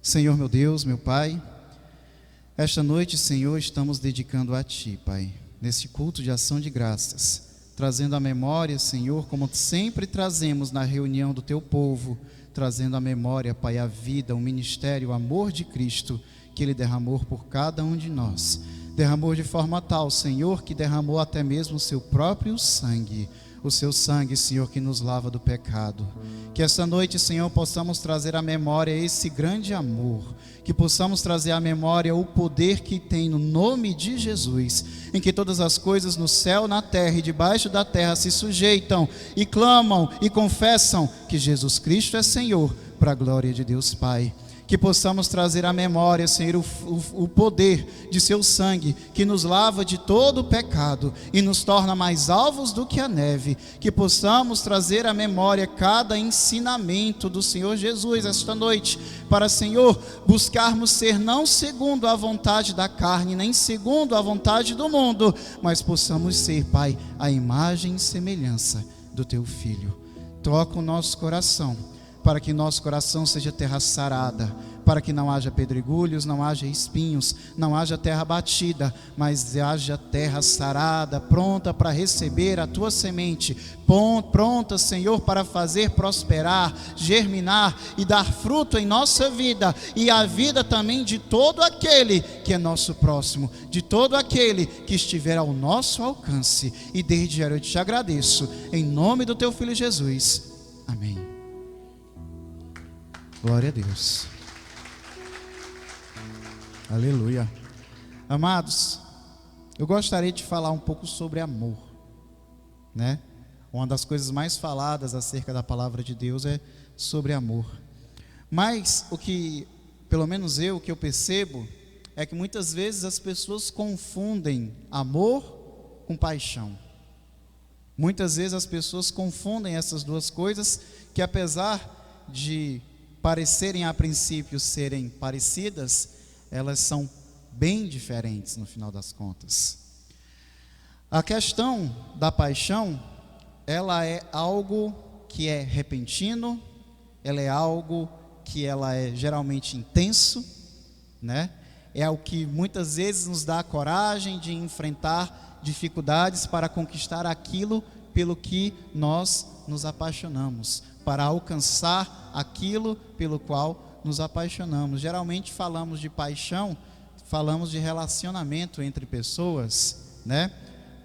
Senhor meu Deus, meu Pai, esta noite, Senhor, estamos dedicando a Ti, Pai, nesse culto de ação de graças, trazendo a memória, Senhor, como sempre trazemos na reunião do Teu povo, trazendo a memória, Pai, a vida, o ministério, o amor de Cristo, que Ele derramou por cada um de nós. Derramou de forma tal, Senhor, que derramou até mesmo o Seu próprio sangue, o Seu sangue, Senhor, que nos lava do pecado. Que esta noite, Senhor, possamos trazer à memória esse grande amor, que possamos trazer à memória o poder que tem no nome de Jesus, em que todas as coisas no céu, na terra e debaixo da terra se sujeitam e clamam e confessam que Jesus Cristo é Senhor, para a glória de Deus Pai. Que possamos trazer à memória, Senhor, o poder de Seu sangue, que nos lava de todo o pecado e nos torna mais alvos do que a neve. Que possamos trazer à memória cada ensinamento do Senhor Jesus esta noite, para, Senhor, buscarmos ser não segundo a vontade da carne, nem segundo a vontade do mundo, mas possamos ser, Pai, a imagem e semelhança do Teu Filho. Toca o nosso coração, para que nosso coração seja terra sarada, para que não haja pedregulhos, não haja espinhos, não haja terra batida, mas haja terra sarada, pronta para receber a Tua semente, pronta, Senhor, para fazer prosperar, germinar e dar fruto em nossa vida, e a vida também de todo aquele que é nosso próximo, de todo aquele que estiver ao nosso alcance. E desde já eu te agradeço, em nome do Teu Filho Jesus, amém. Glória a Deus. Aleluia. Amados, eu gostaria de falar um pouco sobre amor, né? Uma das coisas mais faladas acerca da palavra de Deus é sobre amor. Mas o que, pelo menos o que eu percebo, é que muitas vezes as pessoas confundem amor com paixão. Muitas vezes as pessoas confundem essas duas coisas, que apesar de parecerem a princípio serem parecidas, elas são bem diferentes no final das contas. A questão da paixão, ela é algo que é repentino, ela é algo que ela é geralmente intenso, né? É o que muitas vezes nos dá a coragem de enfrentar dificuldades para conquistar aquilo pelo que nós nos apaixonamos, para alcançar aquilo pelo qual nos apaixonamos. Geralmente falamos de paixão, falamos de relacionamento entre pessoas, né?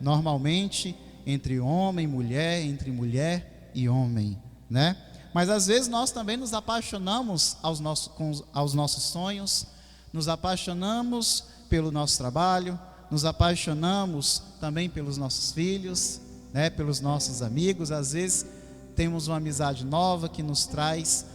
Normalmente entre homem e mulher, entre mulher e homem, né? Mas às vezes nós também nos apaixonamos aos nossos sonhos, nos apaixonamos pelo nosso trabalho, nos apaixonamos também pelos nossos filhos, né? Pelos nossos amigos. Às vezes temos uma amizade nova que nos traz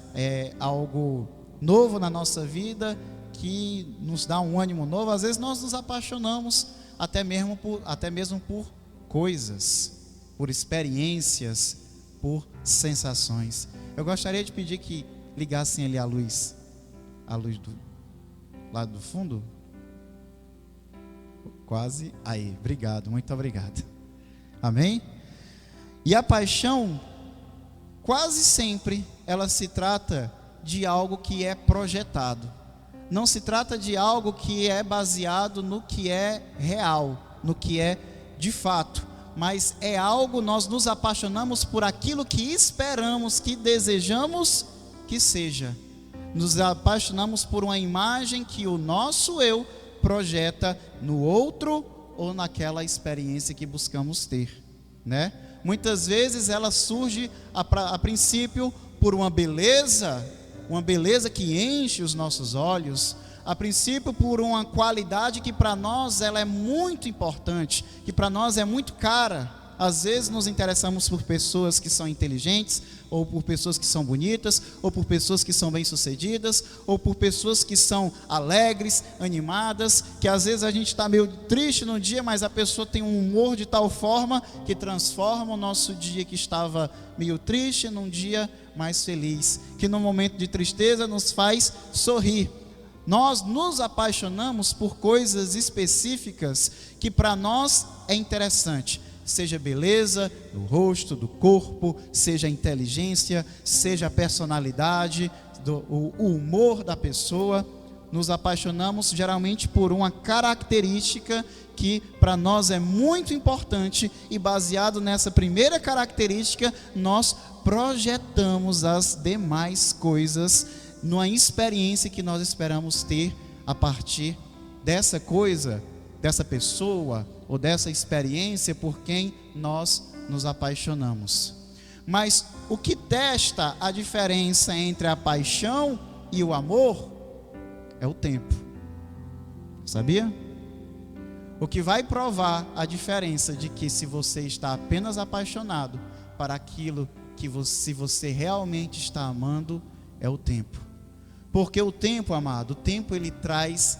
algo novo na nossa vida, que nos dá um ânimo novo. Às vezes nós nos apaixonamos até mesmo por coisas, por experiências, por sensações. Eu gostaria de pedir que ligassem ali a luz do lado do fundo. Quase aí, obrigado, muito obrigado. Amém? E a paixão, quase sempre, ela se trata de algo que é projetado. Não se trata de algo que é baseado no que é real, no que é de fato, mas é algo, nós nos apaixonamos por aquilo que esperamos, que desejamos que seja. Nos apaixonamos por uma imagem que o nosso eu projeta no outro ou naquela experiência que buscamos ter, né? Muitas vezes ela surge a princípio por uma beleza que enche os nossos olhos, a princípio por uma qualidade que para nós ela é muito importante, que para nós é muito cara. Às vezes nos interessamos por pessoas que são inteligentes, ou por pessoas que são bonitas, ou por pessoas que são bem-sucedidas, ou por pessoas que são alegres, animadas, que às vezes a gente está meio triste no dia, mas a pessoa tem um humor de tal forma que transforma o nosso dia que estava meio triste num dia mais feliz, que no momento de tristeza nos faz sorrir. Nós nos apaixonamos por coisas específicas que para nós é interessante. seja beleza do rosto, do corpo, seja a inteligência, seja a personalidade, o humor da pessoa. Nos apaixonamos geralmente por uma característica que para nós é muito importante, e baseado nessa primeira característica, nós projetamos as demais coisas numa experiência que nós esperamos ter a partir dessa coisa, dessa pessoa ou dessa experiência por quem nós nos apaixonamos. Mas o que testa a diferença entre a paixão e o amor é o tempo. Sabia? O que vai provar a diferença de que se você está apenas apaixonado para aquilo que se você realmente está amando é o tempo. Porque o tempo, amado, o tempo ele traz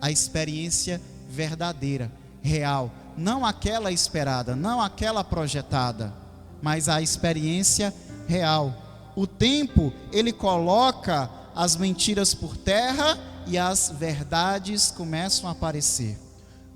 a experiência verdadeira, real, não aquela esperada, não aquela projetada, mas a experiência real. O tempo ele coloca as mentiras por terra e as verdades começam a aparecer.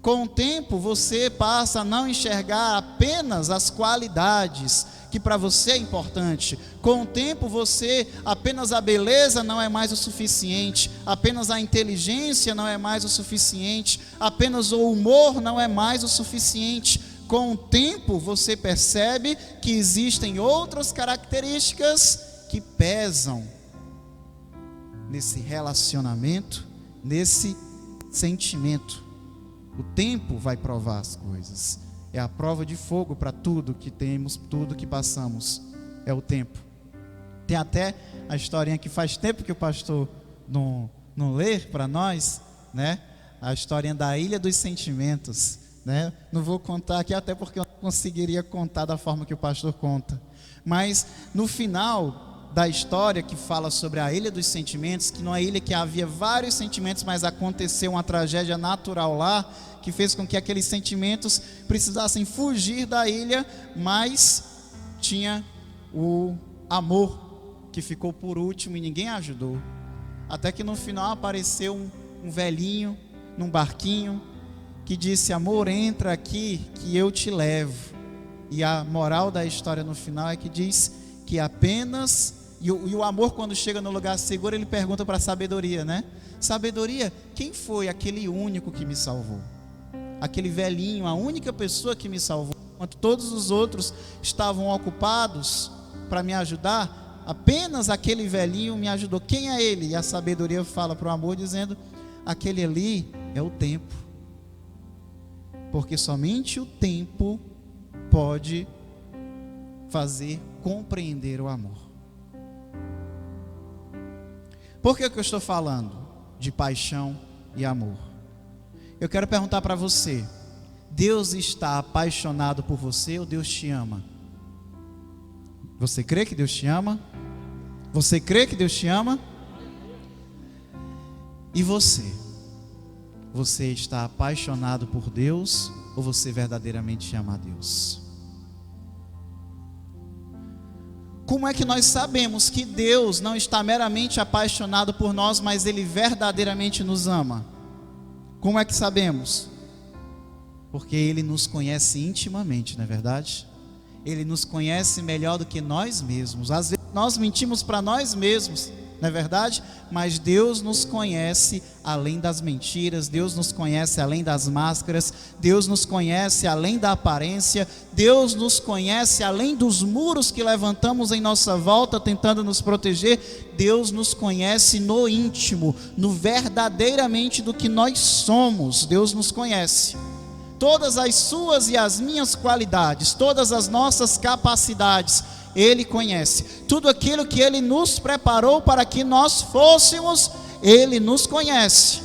Com o tempo você passa a não enxergar apenas as qualidades que para você é importante. Com o tempo você, apenas a beleza não é mais o suficiente, apenas a inteligência não é mais o suficiente, apenas o humor não é mais o suficiente. Com o tempo você percebe que existem outras características que pesam nesse relacionamento, nesse sentimento. O tempo vai provar as coisas. É a prova de fogo para tudo que temos, tudo que passamos. É o tempo. Tem até a historinha que faz tempo que o pastor não lê para nós, né? A historinha da Ilha dos Sentimentos, né? Não vou contar aqui, até porque eu não conseguiria contar da forma que o pastor conta. Mas no final da história que fala sobre a Ilha dos Sentimentos, que numa ilha que havia vários sentimentos, mas aconteceu uma tragédia natural lá, que fez com que aqueles sentimentos precisassem fugir da ilha, mas tinha o amor que ficou por último e ninguém ajudou. Até que no final apareceu um velhinho num barquinho que disse: amor, entra aqui que eu te levo. E a moral da história no final é que diz que apenas, e o amor quando chega no lugar seguro, ele pergunta para a sabedoria, né? Sabedoria, quem foi aquele único que me salvou? Aquele velhinho, a única pessoa que me salvou, enquanto todos os outros estavam ocupados para me ajudar, apenas aquele velhinho me ajudou. Quem é ele? E a sabedoria fala para o amor dizendo: aquele ali é o tempo, porque somente o tempo pode fazer compreender o amor. Por que eu estou falando de paixão e amor? Eu quero perguntar para você: Deus está apaixonado por você ou Deus te ama? Você crê que Deus te ama? Você crê que Deus te ama? E você? Você está apaixonado por Deus ou você verdadeiramente ama a Deus? Como é que nós sabemos que Deus não está meramente apaixonado por nós, mas Ele verdadeiramente nos ama? Como é que sabemos? Porque Ele nos conhece intimamente, não é verdade? Ele nos conhece melhor do que nós mesmos. Às vezes nós mentimos para nós mesmos, não é verdade? Mas Deus nos conhece além das mentiras, Deus nos conhece além das máscaras, Deus nos conhece além da aparência, Deus nos conhece além dos muros que levantamos em nossa volta tentando nos proteger. Deus nos conhece no íntimo, no verdadeiramente do que nós somos. Deus nos conhece. Todas as suas e as minhas qualidades, todas as nossas capacidades, Ele conhece. Tudo aquilo que Ele nos preparou para que nós fôssemos, Ele nos conhece.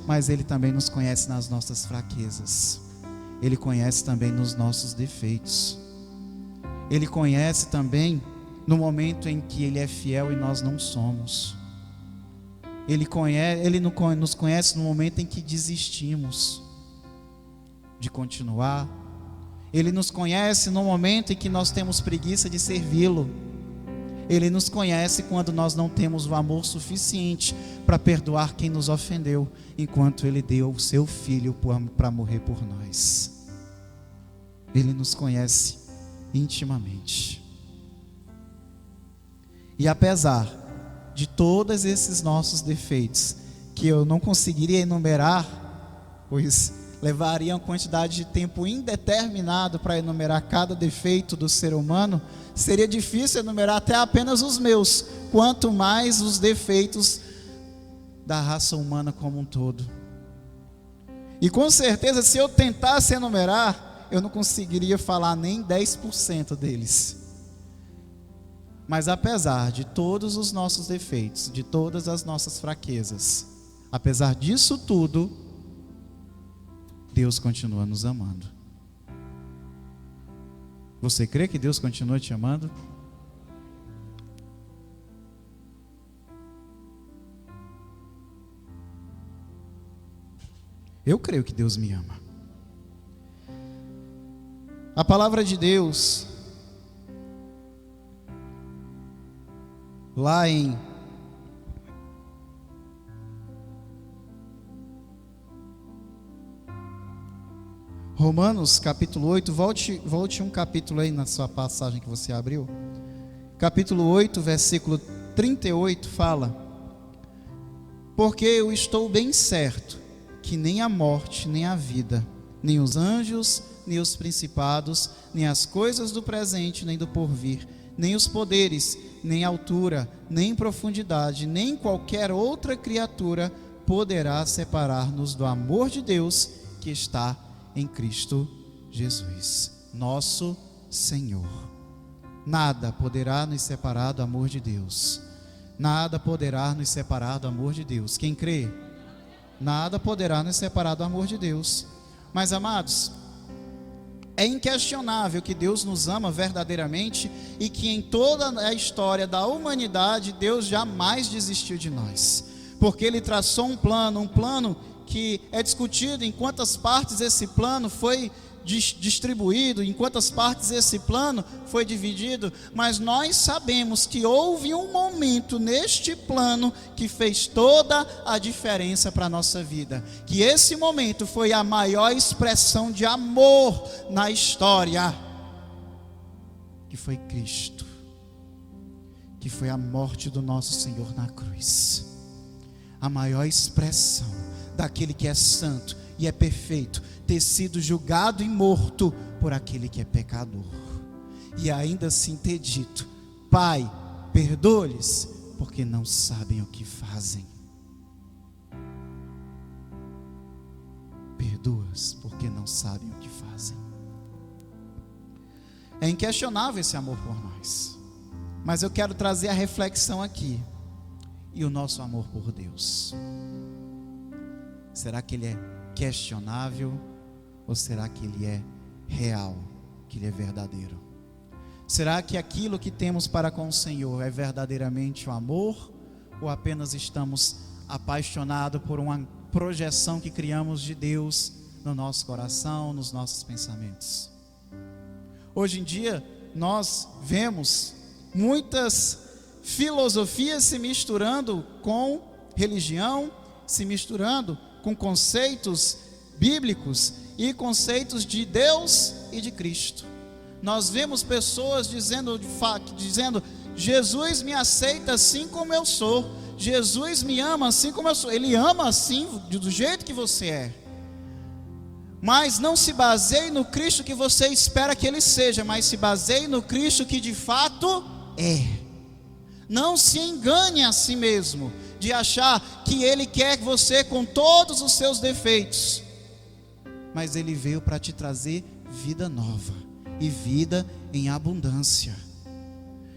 Mas Ele também nos conhece nas nossas fraquezas. Ele conhece também nos nossos defeitos. Ele conhece também no momento em que Ele é fiel e nós não somos. Ele nos conhece no momento em que desistimos de continuar. Ele nos conhece no momento em que nós temos preguiça de servi-lo. Ele nos conhece quando nós não temos o amor suficiente para perdoar quem nos ofendeu, enquanto Ele deu o seu Filho para morrer por nós. Ele nos conhece intimamente. E apesar de todos esses nossos defeitos, que eu não conseguiria enumerar, pois levaria uma quantidade de tempo indeterminado para enumerar cada defeito do ser humano, seria difícil enumerar até apenas os meus, quanto mais os defeitos da raça humana como um todo. E com certeza, se eu tentasse enumerar, eu não conseguiria falar nem 10% deles. Mas apesar de todos os nossos defeitos, de todas as nossas fraquezas, apesar disso tudo, Deus continua nos amando. Você crê que Deus continua te amando? Eu creio que Deus me ama. A palavra de Deus, lá em Romanos capítulo 8, volte um capítulo aí na sua passagem que você abriu. Capítulo 8, versículo 38 fala: porque eu estou bem certo que nem a morte, nem a vida, nem os anjos, nem os principados, nem as coisas do presente, nem do porvir, nem os poderes, nem altura, nem profundidade, nem qualquer outra criatura poderá separar-nos do amor de Deus que está em Cristo Jesus, nosso Senhor. Nada poderá nos separar do amor de Deus. Nada poderá nos separar do amor de Deus. Quem crê? Nada poderá nos separar do amor de Deus. Mas, amados, é inquestionável que Deus nos ama verdadeiramente e que em toda a história da humanidade Deus jamais desistiu de nós, porque Ele traçou um plano que é discutido em quantas partes esse plano foi distribuído, em quantas partes esse plano foi dividido, mas nós sabemos que houve um momento neste plano que fez toda a diferença para a nossa vida, que esse momento foi a maior expressão de amor na história, que foi Cristo, que foi a morte do nosso Senhor na cruz, a maior expressão daquele que é santo e é perfeito, ter sido julgado e morto por aquele que é pecador, e ainda assim ter dito: Pai, perdoa-lhes, porque não sabem o que fazem. Perdoa-os, porque não sabem o que fazem. É inquestionável esse amor por nós, mas eu quero trazer a reflexão aqui. E o nosso amor por Deus, será que ele é questionável? Ou será que ele é real, que ele é verdadeiro? Será que aquilo que temos para com o Senhor é verdadeiramente o amor? Ou apenas estamos apaixonados por uma projeção que criamos de Deus no nosso coração, nos nossos pensamentos? Hoje em dia nós vemos muitas filosofias se misturando com religião, se misturando com conceitos bíblicos e conceitos de Deus e de Cristo. Nós vemos pessoas dizendo: Jesus me aceita assim como eu sou, Jesus me ama assim como eu sou. Ele ama assim, do jeito que você é, mas não se baseie no Cristo que você espera que Ele seja, mas se baseie no Cristo que de fato é. Não se engane a si mesmo de achar que Ele quer você com todos os seus defeitos, mas Ele veio para te trazer vida nova e vida em abundância.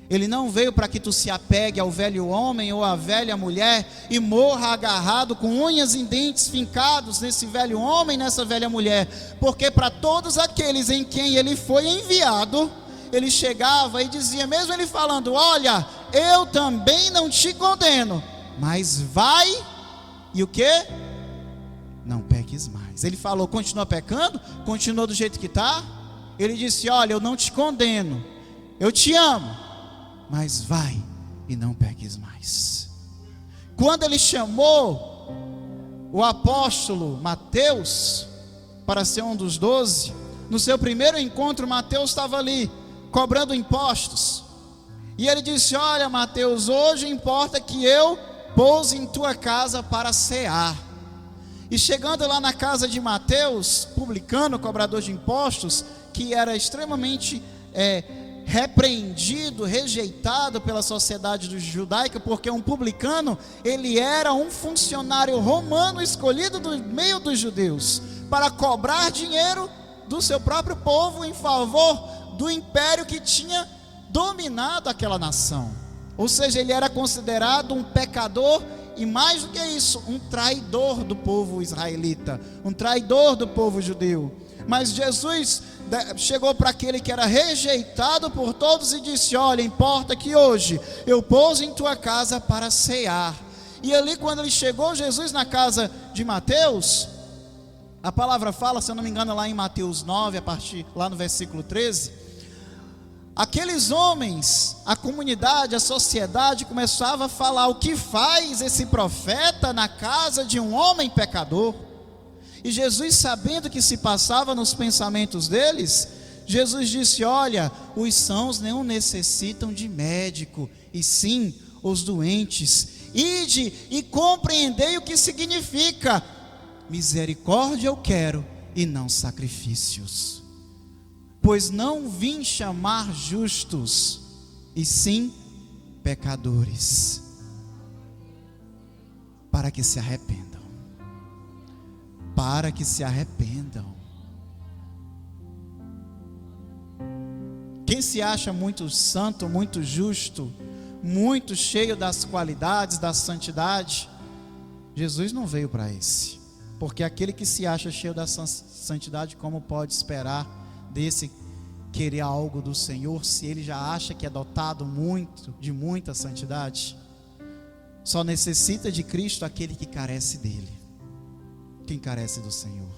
Ele não veio para que tu se apegue ao velho homem ou à velha mulher e morra agarrado com unhas e dentes fincados nesse velho homem, nessa velha mulher, porque para todos aqueles em quem Ele foi enviado, Ele chegava e dizia, mesmo Ele falando: olha, eu também não te condeno, mas vai e o quê? Não peques mais. Ele falou: continua pecando? Continua do jeito que está? Ele disse: olha, eu não te condeno, eu te amo, mas vai e não peques mais. Quando Ele chamou o apóstolo Mateus para ser um dos 12, no seu primeiro encontro, Mateus estava ali, cobrando impostos. E ele disse: olha, Mateus, hoje importa que eu pouse em tua casa para cear. E chegando lá na casa de Mateus, publicano, cobrador de impostos, que era extremamente repreendido, rejeitado pela sociedade judaica, porque um publicano, ele era um funcionário romano escolhido do meio dos judeus, para cobrar dinheiro do seu próprio povo em favor do império que tinha dominado aquela nação. Ou seja, ele era considerado um pecador e, mais do que isso, um traidor do povo israelita, um traidor do povo judeu. Mas Jesus chegou para aquele que era rejeitado por todos e disse: olha, importa que hoje eu pouse em tua casa para cear. E ali, quando ele chegou, Jesus, na casa de Mateus, a palavra fala, se eu não me engano, lá em Mateus 9, a partir lá no versículo 13, aqueles homens, a comunidade, a sociedade começava a falar: o que faz esse profeta na casa de um homem pecador? E Jesus, sabendo o que se passava nos pensamentos deles, Jesus disse: olha, os sãos não necessitam de médico, e sim os doentes. Ide e compreendei o que significa: misericórdia eu quero e não sacrifícios. Pois não vim chamar justos, e sim pecadores, para que se arrependam. Para que se arrependam. Quem se acha muito santo, muito justo, muito cheio das qualidades da santidade, Jesus não veio para esse. Porque aquele que se acha cheio da santidade, como pode esperar desse querer algo do Senhor, se ele já acha que é dotado de muita santidade? Só necessita de Cristo aquele que carece dele, quem carece do Senhor.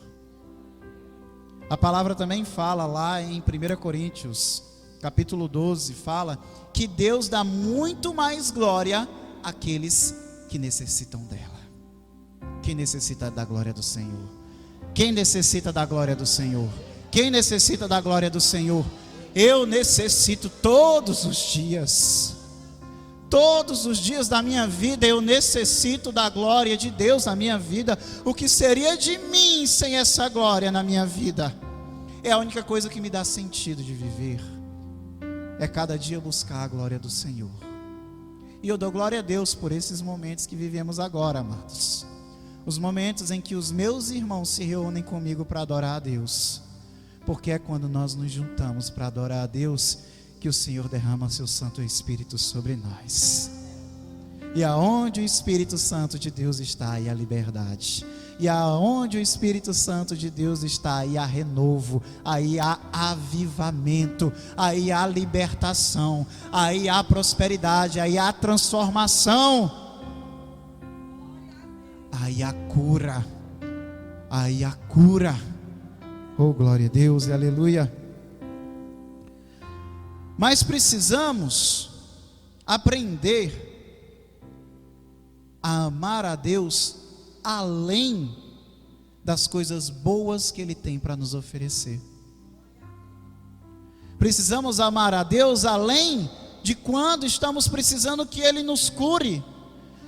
A palavra também fala lá em 1 Coríntios, capítulo 12, fala que Deus dá muito mais glória àqueles que necessitam dela. Quem necessita da glória do Senhor? Quem necessita da glória do Senhor? Quem necessita da glória do Senhor? Eu necessito todos os dias. Todos os dias da minha vida eu necessito da glória de Deus na minha vida. O que seria de mim sem essa glória na minha vida? É a única coisa que me dá sentido de viver. É cada dia buscar a glória do Senhor. E eu dou glória a Deus por esses momentos que vivemos agora, amados. Os momentos em que os meus irmãos se reúnem comigo para adorar a Deus. Porque é quando nós nos juntamos para adorar a Deus que o Senhor derrama seu Santo Espírito sobre nós. E aonde o Espírito Santo de Deus está, aí há liberdade. E aonde o Espírito Santo de Deus está, aí há renovo, aí há avivamento, aí há libertação, aí há prosperidade, aí há transformação, aí há cura, aí há cura. Oh, glória a Deus e aleluia. Mas precisamos aprender a amar a Deus além das coisas boas que Ele tem para nos oferecer. Precisamos amar a Deus além de quando estamos precisando que Ele nos cure,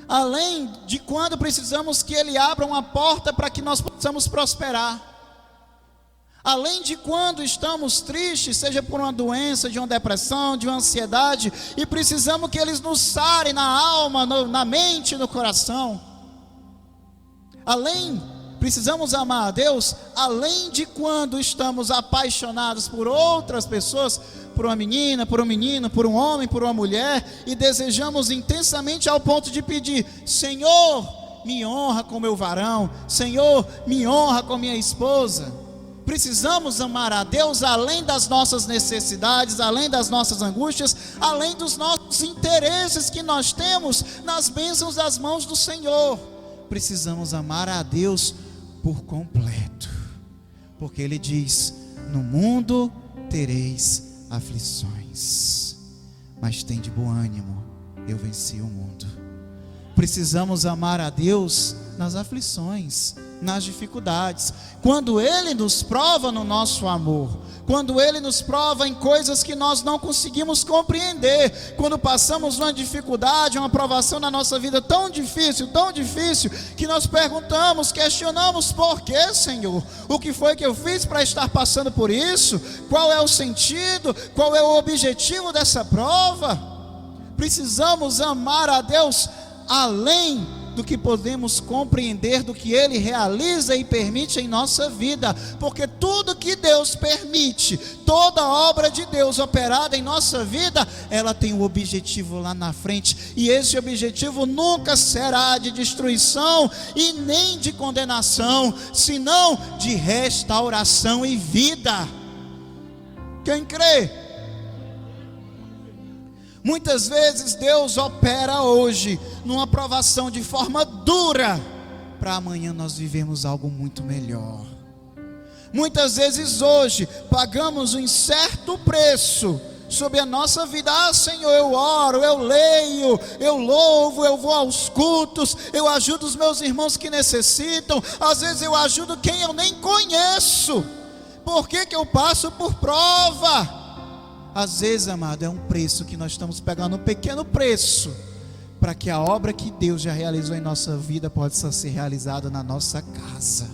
além de quando precisamos que Ele abra uma porta para que nós possamos prosperar, além de quando estamos tristes, seja por uma doença, de uma depressão, de uma ansiedade, e precisamos que eles nos sarem na alma, na mente, no coração. Precisamos amar a Deus, além de quando estamos apaixonados por outras pessoas, por uma menina, por um menino, por um homem, por uma mulher, e desejamos intensamente ao ponto de pedir: Senhor, me honra com meu varão, Senhor, me honra com minha esposa. Precisamos amar a Deus além das nossas necessidades, além das nossas angústias, além dos nossos interesses que nós temos nas bênçãos das mãos do Senhor. Precisamos amar a Deus por completo, porque Ele diz: no mundo tereis aflições, mas tende bom ânimo, eu venci o mundo. Precisamos amar a Deus nas aflições, nas dificuldades, quando Ele nos prova no nosso amor, quando Ele nos prova em coisas que nós não conseguimos compreender, quando passamos uma dificuldade, uma provação na nossa vida tão difícil, que nós perguntamos, questionamos: por que, Senhor? O que foi que eu fiz para estar passando por isso? Qual é o sentido? Qual é o objetivo dessa prova? Precisamos amar a Deus além do que podemos compreender, do que Ele realiza e permite em nossa vida, porque tudo que Deus permite, toda obra de Deus operada em nossa vida, ela tem um objetivo lá na frente, e esse objetivo nunca será de destruição e nem de condenação, senão de restauração e vida. Quem crê? Muitas vezes Deus opera hoje numa provação de forma dura, para amanhã nós vivemos algo muito melhor. Muitas vezes hoje pagamos um certo preço sobre a nossa vida. Ah, Senhor, eu oro, eu leio, eu louvo, eu vou aos cultos, eu ajudo os meus irmãos que necessitam, às vezes eu ajudo quem eu nem conheço. Por que que eu passo por prova? Às vezes, amado, é um preço que nós estamos pagando, um pequeno preço, para que a obra que Deus já realizou em nossa vida possa ser realizada na nossa casa.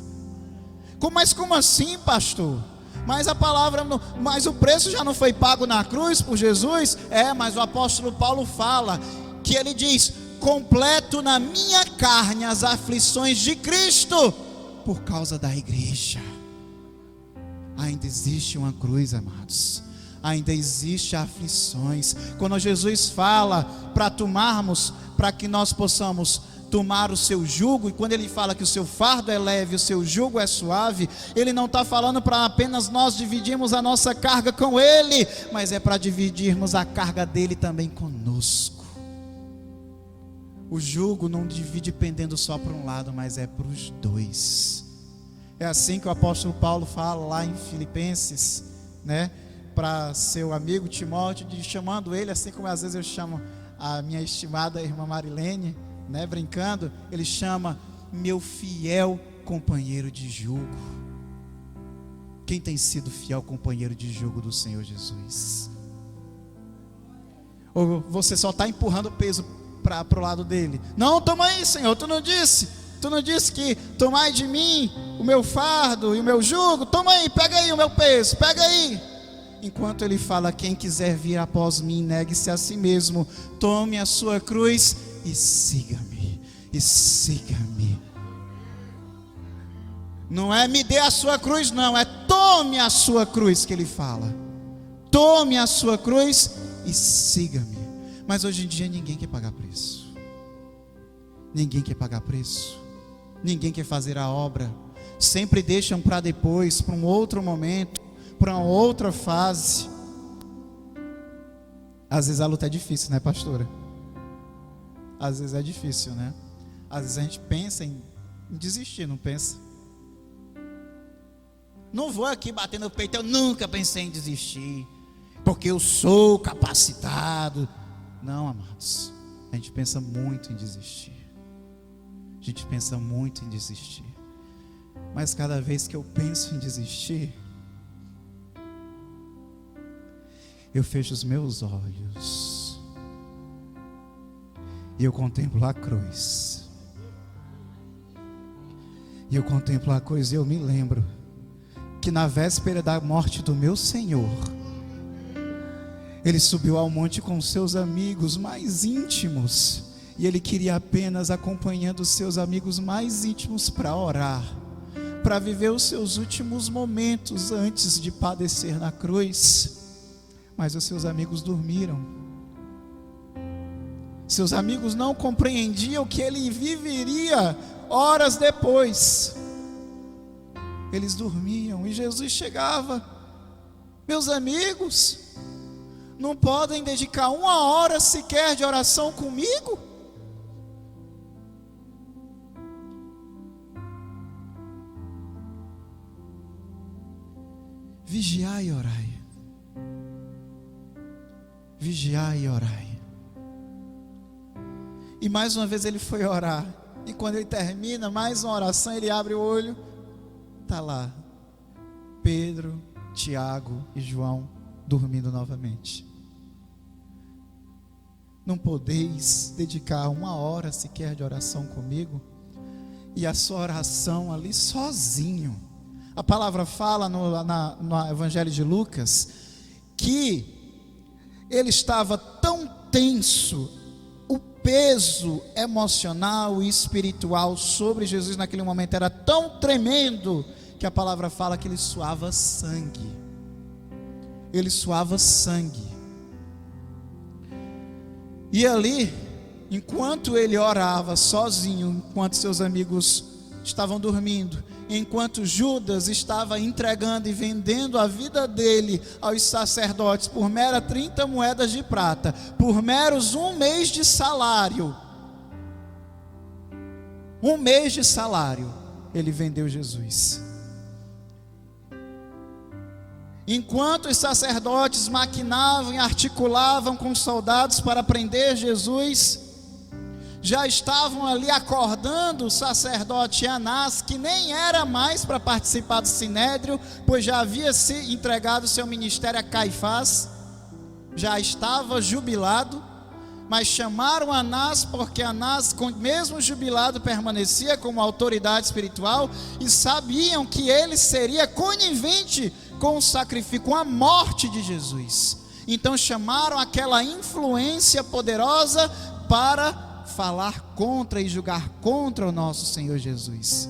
Mas como assim, pastor? Mas a palavra, mas o preço já não foi pago na cruz por Jesus? Mas o apóstolo Paulo fala, que ele diz: completo na minha carne as aflições de Cristo, por causa da igreja. Ainda existe uma cruz, amados. Ainda existe aflições. Quando Jesus fala para que nós possamos tomar o seu jugo, e quando ele fala que o seu fardo é leve, o seu jugo é suave, ele não está falando para apenas nós dividirmos a nossa carga com ele, mas é para dividirmos a carga dele também conosco. O jugo não divide pendendo só para um lado, mas é para os dois. É assim que o apóstolo Paulo fala lá em Filipenses, para seu amigo Timóteo, chamando ele, assim como às vezes eu chamo a minha estimada irmã Marilene, brincando, ele chama meu fiel companheiro de jugo. Quem tem sido fiel companheiro de jugo do Senhor Jesus? Ou você só está empurrando o peso para o lado dele? Não, toma aí, Senhor, tu não disse que tomai de mim o meu fardo e o meu jugo? Toma aí, pega aí o meu peso, pega aí. Enquanto ele fala: quem quiser vir após mim, negue-se a si mesmo, tome a sua cruz e siga-me, Não é me dê a sua cruz, não, é tome a sua cruz que ele fala. Tome a sua cruz e siga-me. Mas hoje em dia ninguém quer pagar preço. Ninguém quer pagar preço. Ninguém quer fazer a obra. Sempre deixam para depois, para um outro momento, para uma outra fase. Às vezes a luta é difícil, pastora? Às vezes é difícil, Às vezes a gente pensa em desistir, não pensa? Não vou aqui bater no peito, eu nunca pensei em desistir, porque eu sou capacitado. Não, amados, a gente pensa muito em desistir. Mas cada vez que eu penso em desistir, eu fecho os meus olhos e eu contemplo a cruz. E eu me lembro que na véspera da morte do meu Senhor, Ele subiu ao monte com seus amigos mais íntimos, e Ele queria apenas acompanhando os seus amigos mais íntimos para orar, para viver os seus últimos momentos antes de padecer na cruz. Mas os seus amigos dormiram. Seus amigos não compreendiam que ele viveria horas depois. Eles dormiam e Jesus chegava: meus amigos, não podem dedicar 1 hora sequer de oração comigo? Vigiai e orai. Vigiai e orai. E mais uma vez ele foi orar. E quando ele termina mais uma oração, ele abre o olho, está lá Pedro, Tiago e João dormindo novamente. Não podeis dedicar 1 hora sequer de oração comigo? E a sua oração ali sozinho. A palavra fala no Evangelho de Lucas que ele estava tão tenso, o peso emocional e espiritual sobre Jesus naquele momento era tão tremendo, que a palavra fala que ele suava sangue. Ele suava sangue. E ali, enquanto ele orava sozinho, enquanto seus amigos estavam dormindo, enquanto Judas estava entregando e vendendo a vida dele aos sacerdotes por mera 30 moedas de prata, por meros 1 mês de salário, 1 mês de salário, ele vendeu Jesus. Enquanto os sacerdotes maquinavam e articulavam com os soldados para prender Jesus, já estavam ali acordando o sacerdote Anás, que nem era mais para participar do sinédrio, pois já havia se entregado seu ministério a Caifás, já estava jubilado, mas chamaram Anás porque Anás, mesmo jubilado, permanecia como autoridade espiritual, e sabiam que ele seria conivente com o sacrifício, com a morte de Jesus. Então chamaram aquela influência poderosa para falar contra e julgar contra o nosso Senhor Jesus,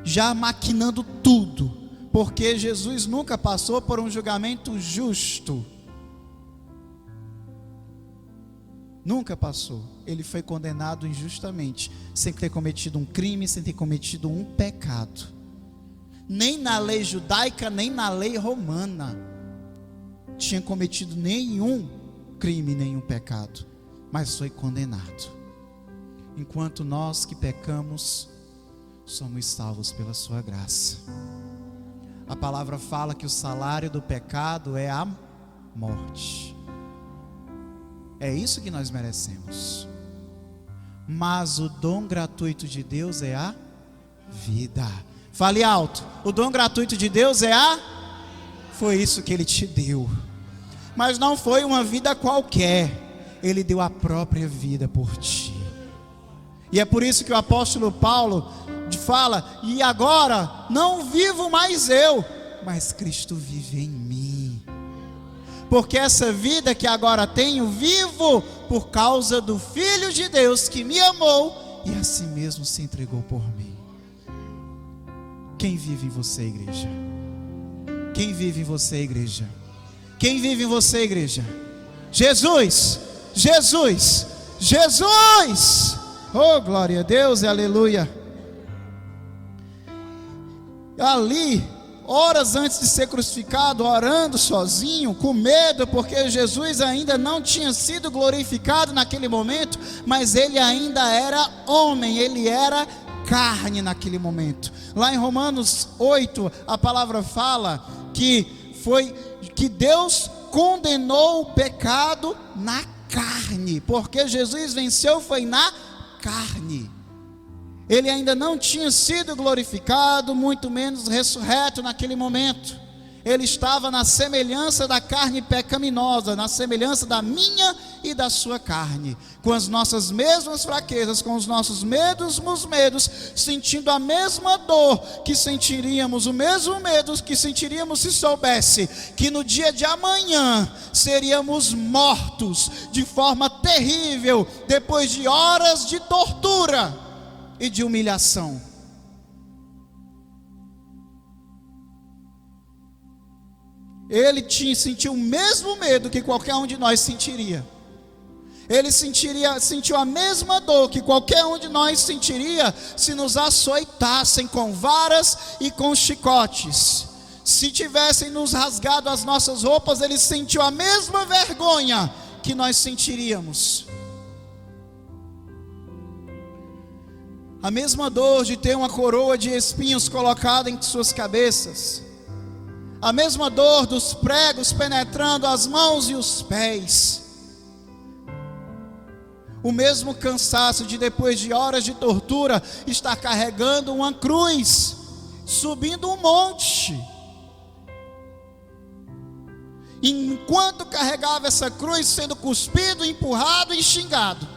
já maquinando tudo, porque Jesus nunca passou por um julgamento justo, nunca passou. Ele foi condenado injustamente, sem ter cometido um crime, sem ter cometido um pecado. Nem na lei judaica, nem na lei romana tinha cometido nenhum crime, nenhum pecado, mas foi condenado. Enquanto nós que pecamos somos salvos pela sua graça. A palavra fala que o salário do pecado é a morte. É isso que nós merecemos. Mas o dom gratuito de Deus é a vida. Fale alto. O dom gratuito de Deus é a... Foi isso que Ele te deu. Mas não foi uma vida qualquer. Ele deu a própria vida por ti. E é por isso que o apóstolo Paulo fala: e agora não vivo mais eu, mas Cristo vive em mim. Porque essa vida que agora tenho, vivo por causa do Filho de Deus que me amou e a si mesmo se entregou por mim. Quem vive em você, igreja? Quem vive em você, igreja? Quem vive em você, igreja? Jesus! Jesus! Jesus! Oh, glória a Deus e aleluia! Ali, horas antes de ser crucificado, orando sozinho, com medo, porque Jesus ainda não tinha sido glorificado naquele momento, mas ele ainda era homem, ele era carne naquele momento. Lá em Romanos 8, a palavra fala que Deus condenou o pecado na carne, porque Jesus venceu foi na carne. Ele ainda não tinha sido glorificado, muito menos ressurreto naquele momento. Ele estava na semelhança da carne pecaminosa, na semelhança da minha e da sua carne, com as nossas mesmas fraquezas, com os nossos mesmos medos, sentindo a mesma dor que sentiríamos, o mesmo medo que sentiríamos se soubesse que no dia de amanhã seríamos mortos de forma terrível, depois de horas de tortura e de humilhação. Ele sentiu o mesmo medo que qualquer um de nós sentiria. Ele sentiu a mesma dor que qualquer um de nós sentiria se nos açoitassem com varas e com chicotes. Se tivessem nos rasgado as nossas roupas, ele sentiu a mesma vergonha que nós sentiríamos. A mesma dor de ter uma coroa de espinhos colocada em suas cabeças. A mesma dor dos pregos penetrando as mãos e os pés. o mesmo cansaço de depois de horas de tortura, estar carregando uma cruz, subindo um monte. Enquanto carregava essa cruz, sendo cuspido, empurrado e xingado.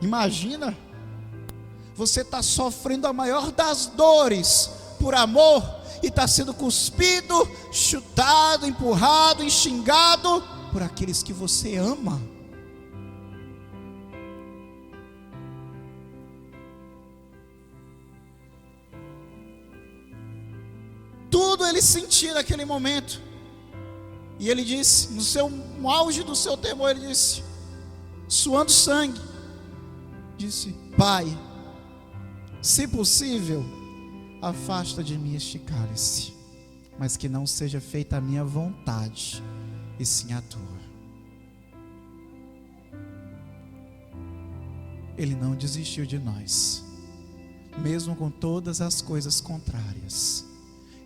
Imagina, você está sofrendo a maior das dores por amor e está sendo cuspido, chutado, empurrado e xingado por aqueles que você ama. Tudo ele sentia naquele momento. E ele disse, no auge do seu temor, ele disse, suando sangue, disse: Pai, se possível, afasta de mim este cálice, mas que não seja feita a minha vontade, e sim a tua. Ele não desistiu de nós, mesmo com todas as coisas contrárias.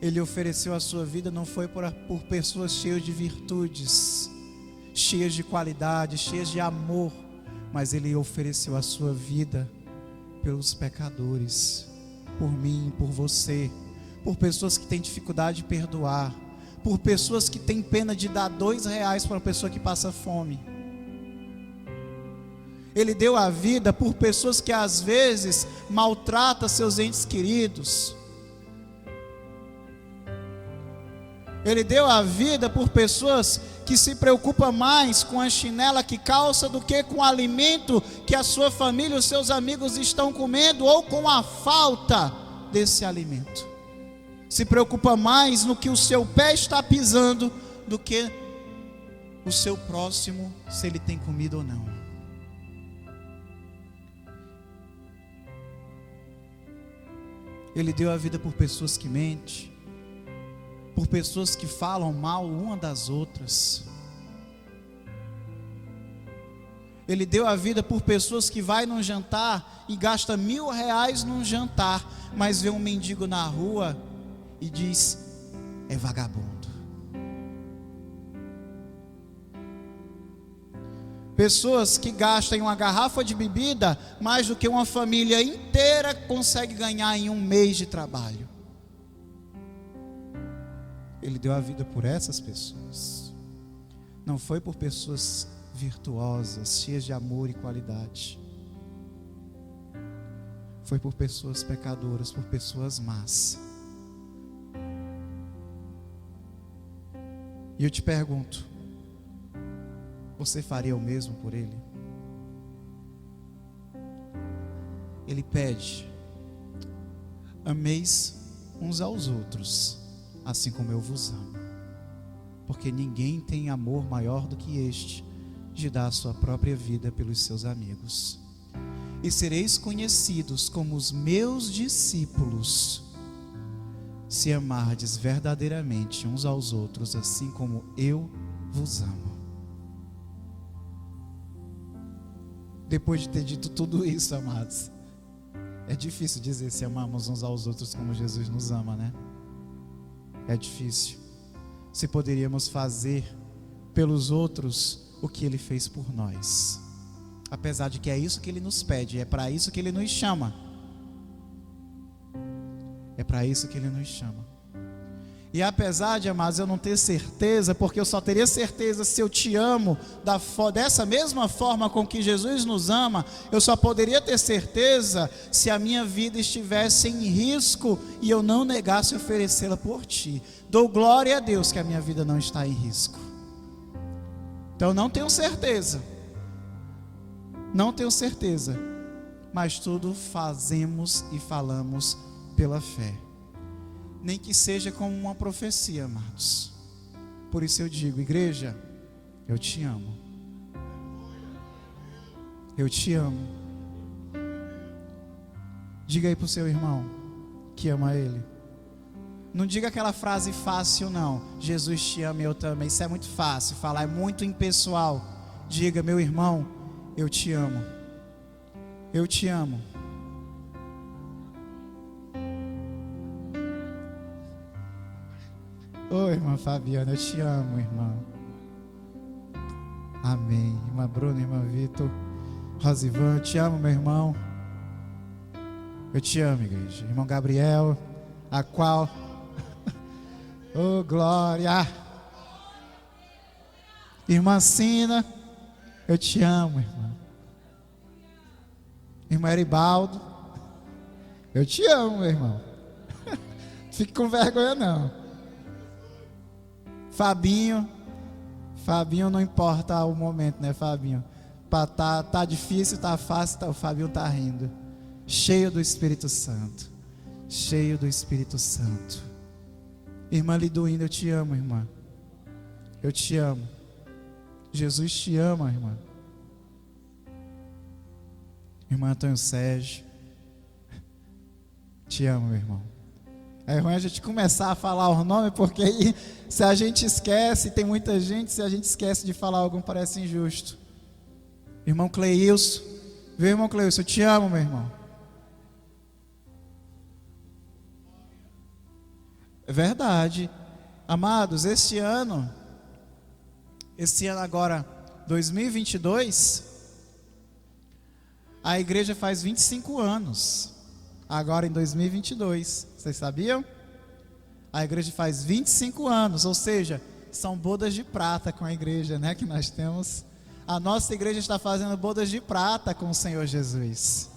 Ele ofereceu a sua vida, não foi por pessoas cheias de virtudes, cheias de qualidade, cheias de amor, mas ele ofereceu a sua vida pelos pecadores, por mim, por você, por pessoas que têm dificuldade de perdoar, por pessoas que têm pena de dar R$2 para uma pessoa que passa fome. Ele deu a vida por pessoas que às vezes maltratam seus entes queridos. Ele deu a vida por pessoas que se preocupam mais com a chinela que calça do que com o alimento que a sua família, os seus amigos estão comendo, ou com a falta desse alimento. Se preocupa mais no que o seu pé está pisando do que o seu próximo, se ele tem comida ou não. Ele deu a vida por pessoas que mentem, por pessoas que falam mal uma das outras. Ele deu a vida por pessoas que vai num jantar e gasta R$1.000 num jantar, mas vê um mendigo na rua e diz: é vagabundo. Pessoas que gastam em uma garrafa de bebida mais do que uma família inteira consegue ganhar em um mês de trabalho. Ele deu a vida por essas pessoas. Não foi por pessoas virtuosas, cheias de amor e qualidade. Foi por pessoas pecadoras, por pessoas más. E eu te pergunto, você faria o mesmo por ele? Ele pede: ameis uns aos outros, assim como eu vos amo, porque ninguém tem amor maior do que este, de dar a sua própria vida pelos seus amigos. E sereis conhecidos como os meus discípulos, se amardes verdadeiramente uns aos outros, assim como eu vos amo. Depois de ter dito tudo isso, amados, é difícil dizer se amamos uns aos outros como Jesus nos ama, né? É difícil. Se poderíamos fazer pelos outros o que Ele fez por nós, apesar de que é isso que Ele nos pede, é para isso que Ele nos chama. É para isso que Ele nos chama. E apesar de, amados, eu não ter certeza, porque eu só teria certeza se eu te amo dessa mesma forma com que Jesus nos ama, eu só poderia ter certeza se a minha vida estivesse em risco e eu não negasse oferecê-la por ti. Dou glória a Deus que a minha vida não está em risco. Então não tenho certeza, mas tudo fazemos e falamos pela fé. Nem que seja como uma profecia, amados. Por isso eu digo: igreja, eu te amo. Eu te amo. Diga aí para o seu irmão que ama ele. Não diga aquela frase fácil não: Jesus te ama e eu também. Isso é muito fácil falar, é muito impessoal. Diga: meu irmão, eu te amo. Eu te amo. Ô irmã Fabiana, eu te amo, irmã. Amém. Irmã Bruna, irmã Vitor, Rosivan, eu te amo, meu irmão. Eu te amo, igreja. Irmão Gabriel, a qual... Oh, glória. Irmã Sina, eu te amo, irmã. Irmão Eribaldo, eu te amo, meu irmão. Fique com vergonha não. Fabinho não importa o momento, né, Fabinho? Tá difícil, tá fácil, o Fabinho tá rindo. Cheio do Espírito Santo. Cheio do Espírito Santo. Irmã Liduína, eu te amo, irmã. Eu te amo. Jesus te ama, irmã. Irmã Antônio Sérgio, te amo, meu irmão. É ruim a gente começar a falar o nome, porque aí, se a gente esquece, tem muita gente, se a gente esquece de falar algum, parece injusto. Irmão Cleilson, viu, irmão Cleilson, eu te amo, meu irmão. É verdade. Amados, esse ano agora, 2022, a igreja faz 25 anos. Agora em 2022, vocês sabiam? A igreja faz 25 anos, ou seja, são bodas de prata com a igreja, né, que nós temos. A nossa igreja está fazendo bodas de prata com o Senhor Jesus.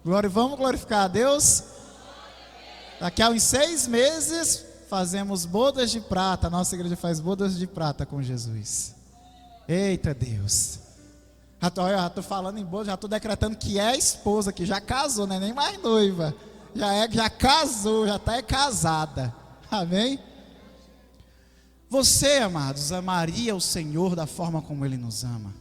Glória, vamos glorificar a Deus? Daqui a uns 6 meses, fazemos bodas de prata. A nossa igreja faz bodas de prata com Jesus. Eita Deus. Já estou falando em boda, já estou decretando que é a esposa, que já casou, não é nem mais noiva. Já casou, já está casada. Amém? Você, amados, amaria o Senhor da forma como Ele nos ama?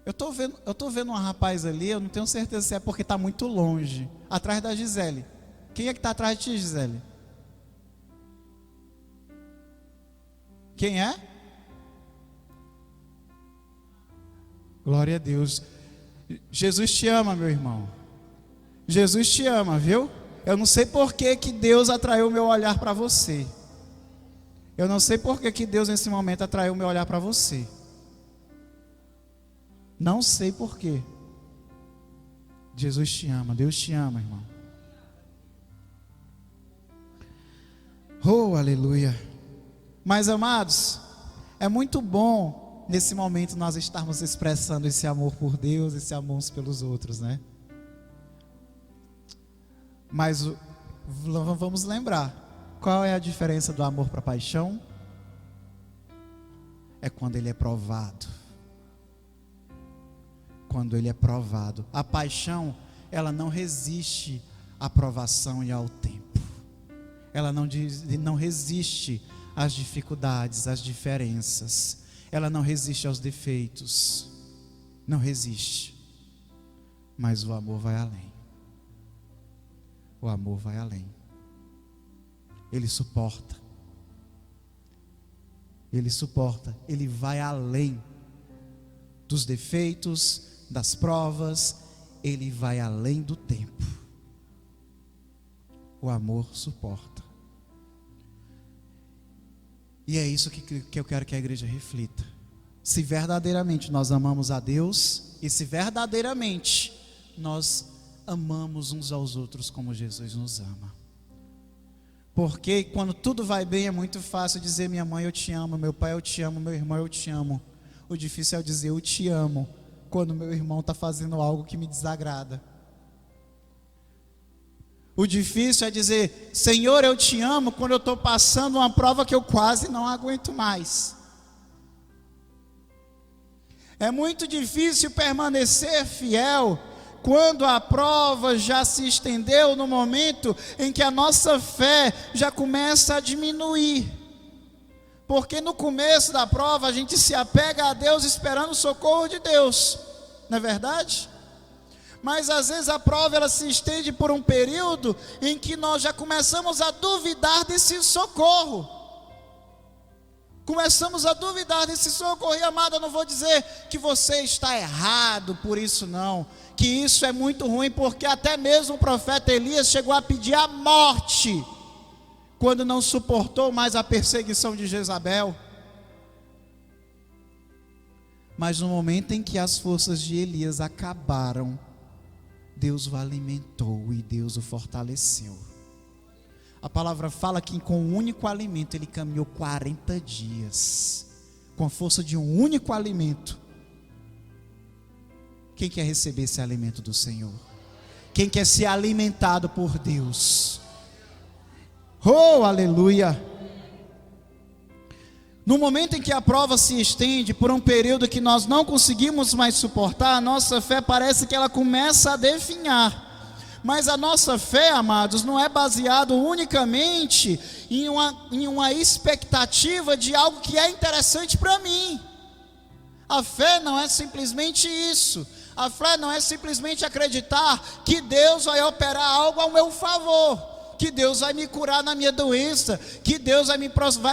Eu estou vendo um rapaz ali, eu não tenho certeza se é porque está muito longe, atrás da Gisele. Quem é que está atrás de ti, Gisele? Quem é? Glória a Deus. Jesus te ama, meu irmão. Jesus te ama, viu? Eu não sei por que Deus atraiu o meu olhar para você. Eu não sei por que Deus nesse momento atraiu o meu olhar para você. Não sei por quê. Jesus te ama, Deus te ama, irmão. Oh, aleluia. Mas, amados, é muito bom nesse momento nós estarmos expressando esse amor por Deus, esse amor uns pelos outros, né? Mas vamos lembrar, qual é a diferença do amor para a paixão? É quando ele é provado. Quando ele é provado. A paixão, ela não resiste à provação e ao tempo. Ela não resiste às dificuldades, às diferenças. Ela não resiste aos defeitos. Não resiste. Mas o amor vai além. O amor vai além. Ele suporta. Ele suporta. Ele vai além dos defeitos, das provas. Ele vai além do tempo. O amor suporta. E é isso que eu quero que a igreja reflita. Se verdadeiramente nós amamos a Deus, e se verdadeiramente nós amamos uns aos outros como Jesus nos ama. Porque quando tudo vai bem é muito fácil dizer: minha mãe eu te amo, meu pai eu te amo, meu irmão eu te amo. O difícil é dizer eu te amo quando meu irmão está fazendo algo que me desagrada. O difícil é dizer: Senhor, eu te amo, quando eu estou passando uma prova que eu quase não aguento mais. É muito difícil permanecer fiel quando a prova já se estendeu, no momento em que a nossa fé já começa a diminuir. Porque no começo da prova a gente se apega a Deus esperando o socorro de Deus, não é verdade? Mas às vezes a prova ela se estende por um período em que nós já começamos a duvidar desse socorro. Começamos a duvidar desse socorro. E amado, eu não vou dizer que você está errado por isso não, que isso é muito ruim, porque até mesmo o profeta Elias chegou a pedir a morte quando não suportou mais a perseguição de Jezabel. Mas no momento em que as forças de Elias acabaram, Deus o alimentou e Deus o fortaleceu. A palavra fala que com um único alimento ele caminhou 40 dias. Com a força de um único alimento. Quem quer receber esse alimento do Senhor? Quem quer ser alimentado por Deus? Oh, aleluia! No momento em que a prova se estende por um período que nós não conseguimos mais suportar, a nossa fé parece que ela começa a definhar. Mas a nossa fé, amados, não é baseado unicamente em uma expectativa de algo que é interessante para mim. A fé não é simplesmente isso. A fé não é simplesmente acreditar que Deus vai operar algo ao meu favor, que Deus vai me curar na minha doença, que Deus vai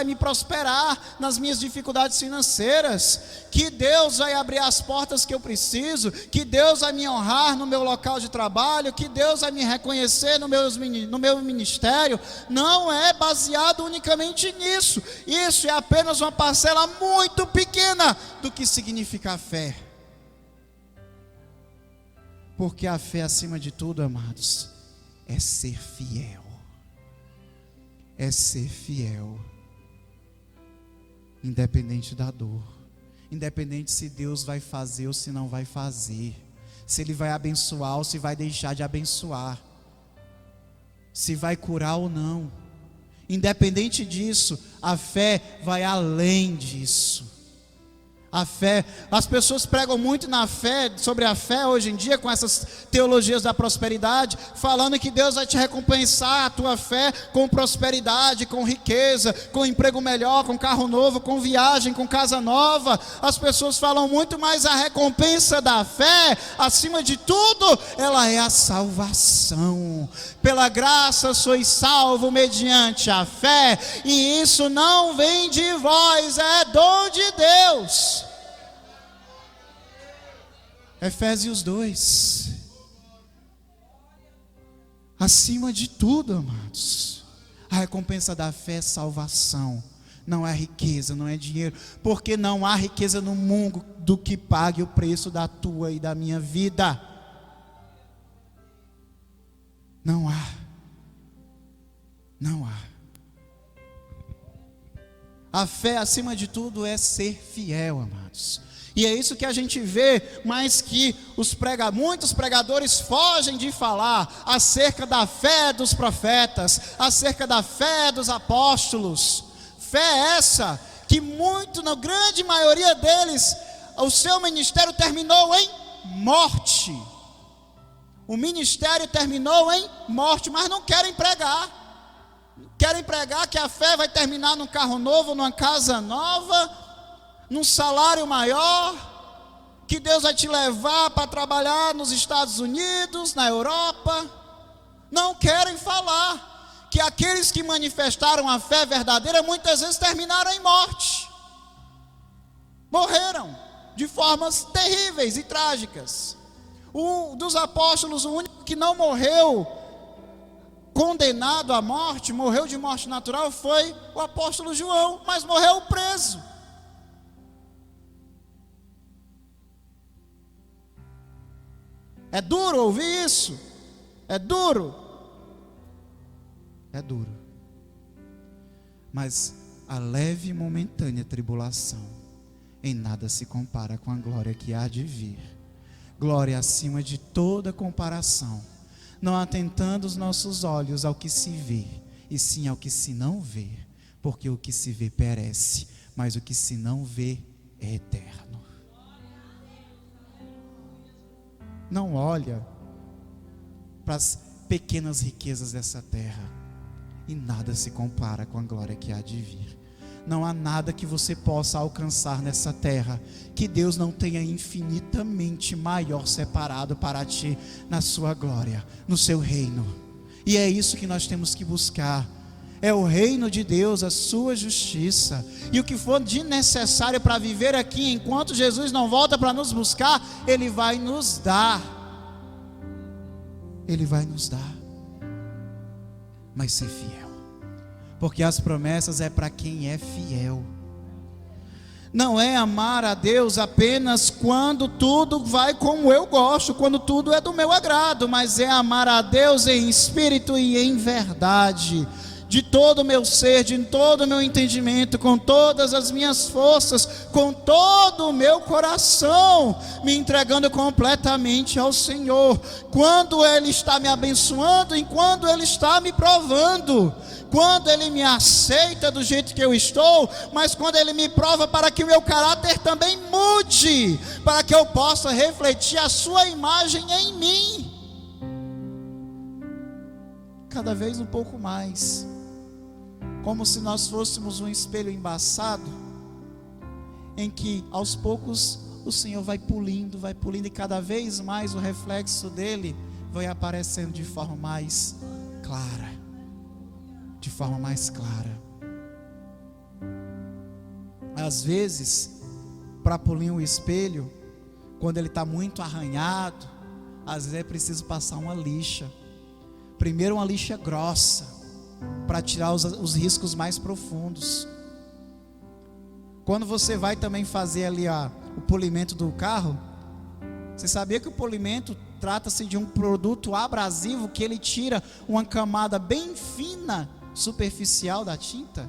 me prosperar nas minhas dificuldades financeiras, que Deus vai abrir as portas que eu preciso, que Deus vai me honrar no meu local de trabalho, que Deus vai me reconhecer no meu ministério. Não é baseado unicamente nisso. Isso é apenas uma parcela muito pequena do que significa a fé. Porque a fé, acima de tudo, amados, é ser fiel. É ser fiel, independente da dor, independente se Deus vai fazer ou se não vai fazer, se Ele vai abençoar ou se vai deixar de abençoar, se vai curar ou não. Independente disso, a fé vai além disso. A fé, as pessoas pregam muito na fé, sobre a fé hoje em dia, com essas teologias da prosperidade, falando que Deus vai te recompensar a tua fé com prosperidade, com riqueza, com emprego melhor, com carro novo, com viagem, com casa nova. As pessoas falam muito, mas a recompensa da fé, acima de tudo, ela é a salvação. Pela graça sois salvos mediante a fé, e isso não vem de vós, é dom de Deus. Efésios 2. Acima de tudo, amados, a recompensa da fé é salvação. Não é riqueza, não é dinheiro, porque não há riqueza no mundo do que pague o preço da tua e da minha vida. Não há. Não há. A fé, acima de tudo, é ser fiel, amados. E é isso que a gente vê, mas que muitos pregadores fogem de falar acerca da fé dos profetas, acerca da fé dos apóstolos. Fé essa que na grande maioria deles, o seu ministério terminou em morte. O ministério terminou em morte, mas não querem pregar. Querem pregar que a fé vai terminar num carro novo, numa casa nova, num salário maior, que Deus vai te levar para trabalhar nos Estados Unidos, na Europa. Não querem falar que aqueles que manifestaram a fé verdadeira muitas vezes terminaram em morte, morreram de formas terríveis e trágicas. Dos apóstolos, o único que não morreu condenado à morte, morreu de morte natural, foi o apóstolo João, mas morreu preso. É duro ouvir isso? É duro? É duro. Mas a leve e momentânea tribulação em nada se compara com a glória que há de vir. Glória acima de toda comparação, não atentando os nossos olhos ao que se vê, e sim ao que se não vê, porque o que se vê perece, mas o que se não vê é eterno. Não olha para as pequenas riquezas dessa terra, e nada se compara com a glória que há de vir. Não há nada que você possa alcançar nessa terra que Deus não tenha infinitamente maior separado para ti na sua glória, no seu reino. E é isso que nós temos que buscar. É o reino de Deus, a sua justiça. E o que for de necessário para viver aqui, enquanto Jesus não volta para nos buscar, Ele vai nos dar. Ele vai nos dar. Mas ser fiel. Porque as promessas é para quem é fiel. não é amar a Deus apenas quando tudo vai como eu gosto, quando tudo é do meu agrado, mas é amar a Deus em espírito e em verdade, de todo o meu ser, de todo o meu entendimento, com todas as minhas forças, com todo o meu coração, me entregando completamente ao Senhor, quando Ele está me abençoando, enquanto Ele está me provando, quando Ele me aceita do jeito que eu estou, mas quando Ele me prova para que o meu caráter também mude, para que eu possa refletir a sua imagem em mim, cada vez um pouco mais, como se nós fôssemos um espelho embaçado, em que aos poucos o Senhor vai pulindo, e cada vez mais o reflexo dele vai aparecendo de forma mais clara. De forma mais clara. Às vezes, para polir um espelho, quando ele está muito arranhado, às vezes é preciso passar uma lixa. Primeiro uma lixa grossa, para tirar os riscos mais profundos. Quando você vai também fazer ali o polimento do carro, você sabia que o polimento trata-se de um produto abrasivo que ele tira uma camada bem fina, superficial da tinta,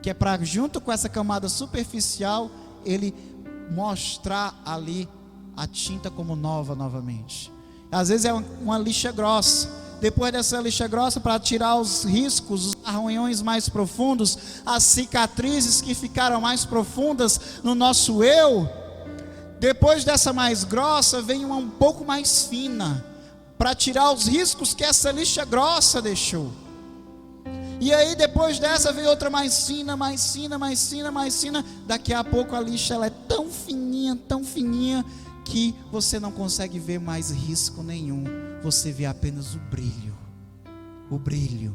que é para, junto com essa camada superficial, ele mostrar ali a tinta como nova novamente. Às vezes é uma lixa grossa. Depois dessa lixa grossa, para tirar os riscos, os arranhões mais profundos, as cicatrizes que ficaram mais profundas no nosso eu, depois dessa mais grossa, vem uma um pouco mais fina, para tirar os riscos que essa lixa grossa deixou. E aí depois dessa vem outra mais fina, mais fina, mais fina, mais fina. Daqui a pouco a lixa ela é tão fininha, que você não consegue ver mais risco nenhum. Você vê apenas o brilho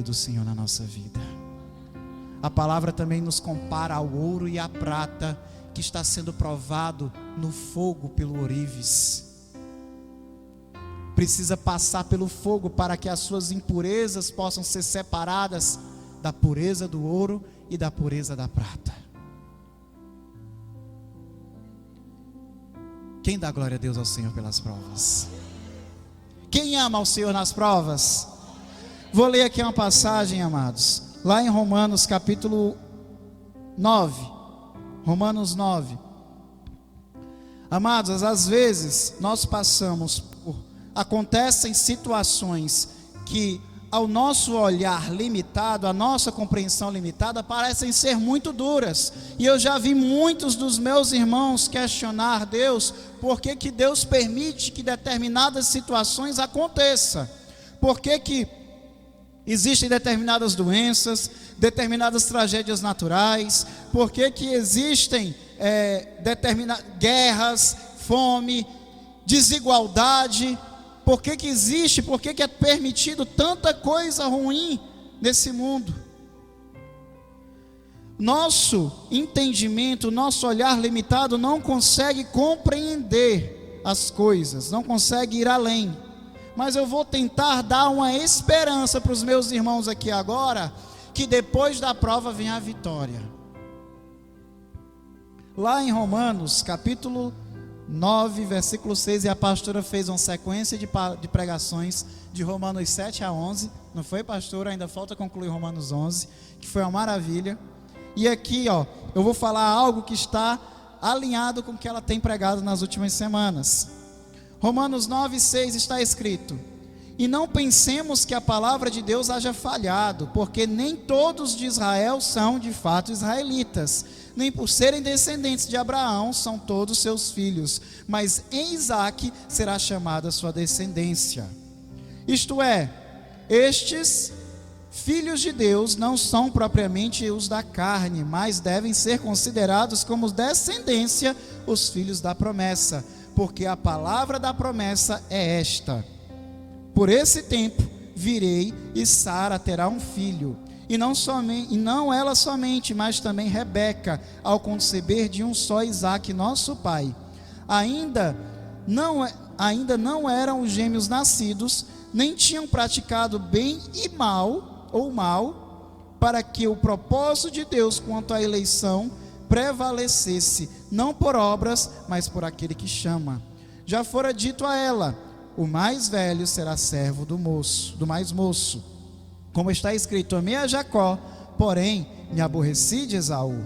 do Senhor na nossa vida. A palavra também nos compara ao ouro e à prata, que está sendo provado no fogo pelo ourives. Precisa passar pelo fogo para que as suas impurezas possam ser separadas da pureza do ouro e da pureza da prata. Quem dá glória a Deus ao Senhor pelas provas? Quem ama ao Senhor nas provas? Vou ler aqui uma passagem, amados, lá em Romanos capítulo 9. Romanos 9. Amados, às vezes nós acontecem situações que, ao nosso olhar limitado, a nossa compreensão limitada, parecem ser muito duras. E eu já vi muitos dos meus irmãos questionar Deus, por que Deus permite que determinadas situações aconteçam? Por que existem determinadas doenças, determinadas tragédias naturais? Por que existem guerras, fome, desigualdade? Por que existe, por que é permitido tanta coisa ruim nesse mundo? Nosso entendimento, nosso olhar limitado não consegue compreender as coisas, não consegue ir além. Mas eu vou tentar dar uma esperança para os meus irmãos aqui agora, que depois da prova vem a vitória. Lá em Romanos, capítulo 9, versículo 6, e a pastora fez uma sequência de pregações de Romanos 7 a 11, não foi, pastora? Ainda falta concluir Romanos 11, que foi uma maravilha. E aqui, eu vou falar algo que está alinhado com o que ela tem pregado nas últimas semanas. Romanos 9, 6 está escrito: e não pensemos que a palavra de Deus haja falhado, porque nem todos de Israel são de fato israelitas, nem por serem descendentes de Abraão são todos seus filhos, mas em Isaque será chamada a sua descendência. Isto é, estes filhos de Deus não são propriamente os da carne, mas devem ser considerados como descendência os filhos da promessa, porque a palavra da promessa é esta: por esse tempo virei e Sara terá um filho. E não ela somente, mas também Rebeca, ao conceber de um só Isaque, nosso pai. Ainda não eram os gêmeos nascidos, nem tinham praticado bem e mal, para que o propósito de Deus quanto à eleição prevalecesse, não por obras, mas por aquele que chama. Já fora dito a ela: o mais velho será servo do mais moço. Como está escrito: amei a Jacó, porém me aborreci de Esaú.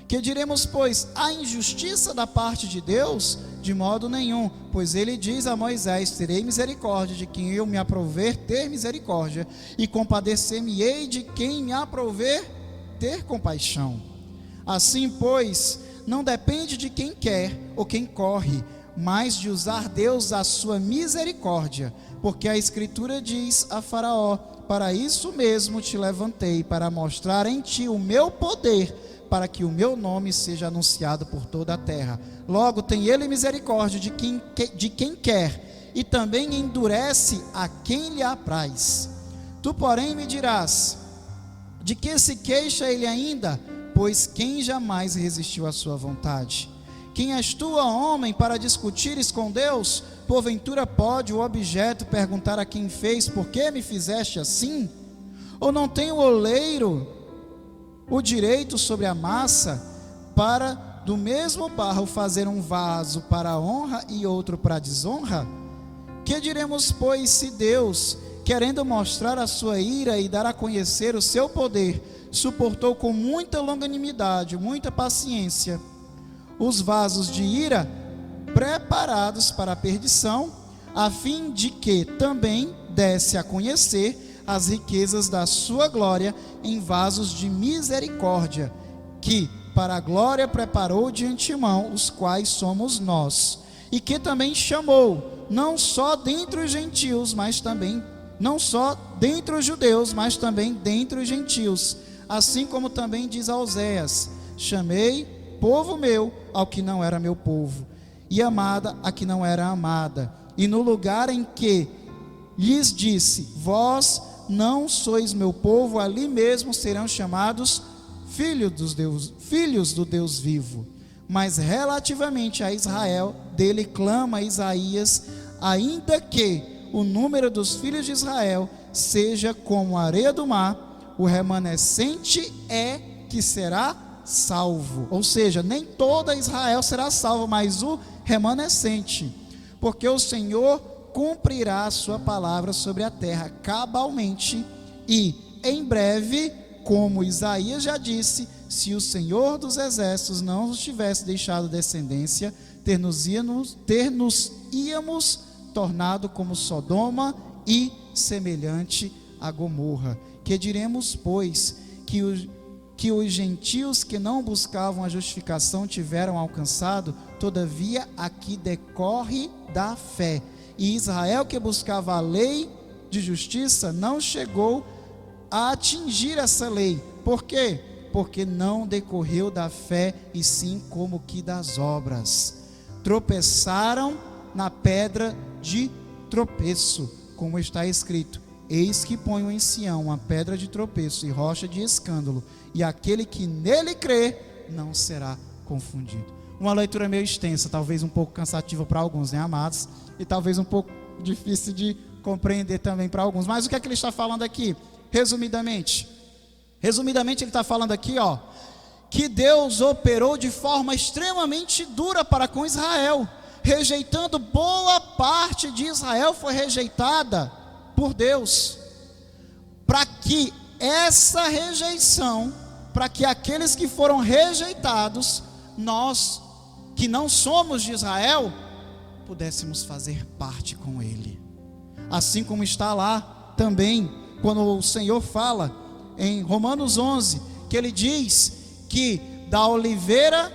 Que diremos, pois? Há injustiça da parte de Deus? De modo nenhum, pois ele diz a Moisés: terei misericórdia de quem eu me aprouver ter misericórdia, e compadecer-me-ei de quem me aprouver ter compaixão. Assim, pois, não depende de quem quer ou quem corre, mas de usar Deus a sua misericórdia, porque a Escritura diz a Faraó: para isso mesmo te levantei, para mostrar em ti o meu poder, para que o meu nome seja anunciado por toda a terra. Logo tem ele misericórdia de quem quer, e também endurece a quem lhe apraz. Tu, porém, me dirás: de que se queixa ele ainda? Pois quem jamais resistiu à sua vontade? Quem és tu, ó homem, para discutires com Deus? Porventura pode o objeto perguntar a quem fez: por que me fizeste assim? Ou não tem o oleiro o direito sobre a massa, para do mesmo barro fazer um vaso para a honra e outro para a desonra? Que diremos, pois, se Deus, querendo mostrar a sua ira e dar a conhecer o seu poder, suportou com muita longanimidade, muita paciência, os vasos de ira preparados para a perdição, a fim de que também desse a conhecer as riquezas da sua glória em vasos de misericórdia, que para a glória preparou de antemão, os quais somos nós, e que também chamou, não só dentre os gentios, mas também, não só dentre os judeus, mas também dentre os gentios, assim como também diz a Oséias: chamei povo meu ao que não era meu povo, e amada a que não era amada. E no lugar em que lhes disse: vós não sois meu povo, ali mesmo serão chamados filhos do Deus vivo. Mas relativamente a Israel, dele clama Isaías: ainda que o número dos filhos de Israel seja como a areia do mar, o remanescente é que será salvo. Ou seja, nem toda Israel será salvo, mas o remanescente, porque o Senhor cumprirá a sua palavra sobre a terra cabalmente, e em breve, como Isaías já disse: se o Senhor dos exércitos não nos tivesse deixado descendência, ter-nos-íamos tornado como Sodoma e semelhante a Gomorra. Que diremos, pois? Que os gentios que não buscavam a justificação tiveram alcançado? Todavia aqui decorre da fé. E Israel, que buscava a lei de justiça, não chegou a atingir essa lei. Por quê? Porque não decorreu da fé, e sim como que das obras. Tropeçaram na pedra de tropeço, como está escrito: eis que ponho em Sião uma pedra de tropeço e rocha de escândalo, e aquele que nele crê não será confundido. Uma leitura meio extensa, talvez um pouco cansativa para alguns, né, amados? E talvez um pouco difícil de compreender também para alguns. Mas o que é que ele está falando aqui? Resumidamente ele está falando aqui, que Deus operou de forma extremamente dura para com Israel, rejeitando boa parte de Israel, foi rejeitada por Deus, para que essa rejeição, para que aqueles que foram rejeitados, nós que não somos de Israel, pudéssemos fazer parte com ele. Assim como está lá também, quando o Senhor fala em Romanos 11, que ele diz que da oliveira,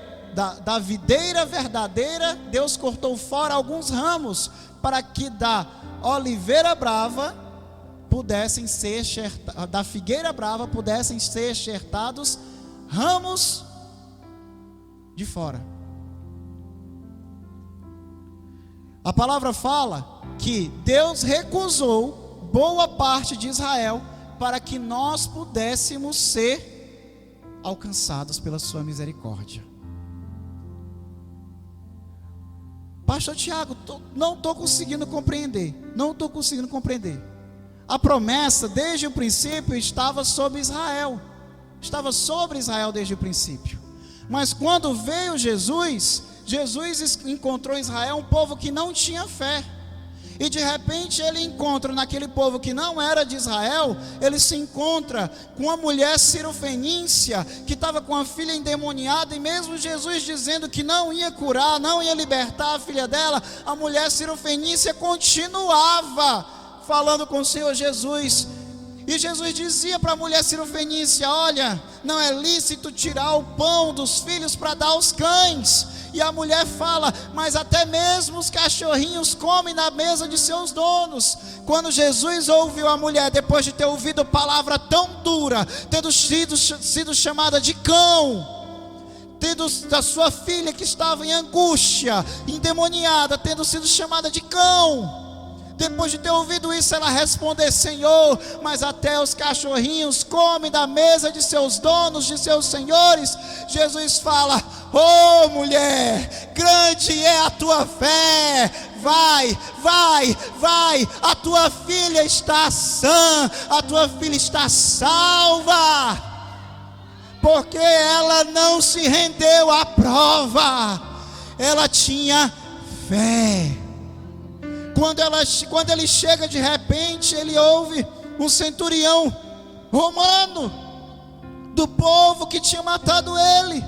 da videira verdadeira, Deus cortou fora alguns ramos, para que da oliveira brava pudessem ser da figueira brava pudessem ser enxertados ramos de fora. A palavra fala que Deus recusou boa parte de Israel para que nós pudéssemos ser alcançados pela sua misericórdia. Pastor Tiago, não estou conseguindo compreender. A promessa desde o princípio estava sobre Israel. estava sobre Israel desde o princípio. Mas quando veio Jesus encontrou em Israel um povo que não tinha fé. E de repente ele encontra naquele povo que não era de Israel, ele se encontra com uma mulher cirofenícia, que estava com a filha endemoniada, e mesmo Jesus dizendo que não ia curar, não ia libertar a filha dela, a mulher cirofenícia continuava falando com o Senhor Jesus. E Jesus dizia para a mulher cirofenícia: olha, não é lícito tirar o pão dos filhos para dar aos cães. E a mulher fala: mas até mesmo os cachorrinhos comem na mesa de seus donos. Quando Jesus ouviu a mulher, depois de ter ouvido palavra tão dura, tendo sido chamada de cão, tendo da sua filha que estava em angústia, endemoniada, tendo sido chamada de cão, depois de ter ouvido isso, ela respondeu: Senhor, mas até os cachorrinhos comem da mesa de seus donos, de seus senhores. Jesus fala: oh mulher, grande é a tua fé, vai, a tua filha está sã, a tua filha está salva, porque ela não se rendeu à prova, ela tinha fé. Quando ele chega, de repente ele ouve um centurião romano do povo que tinha matado ele.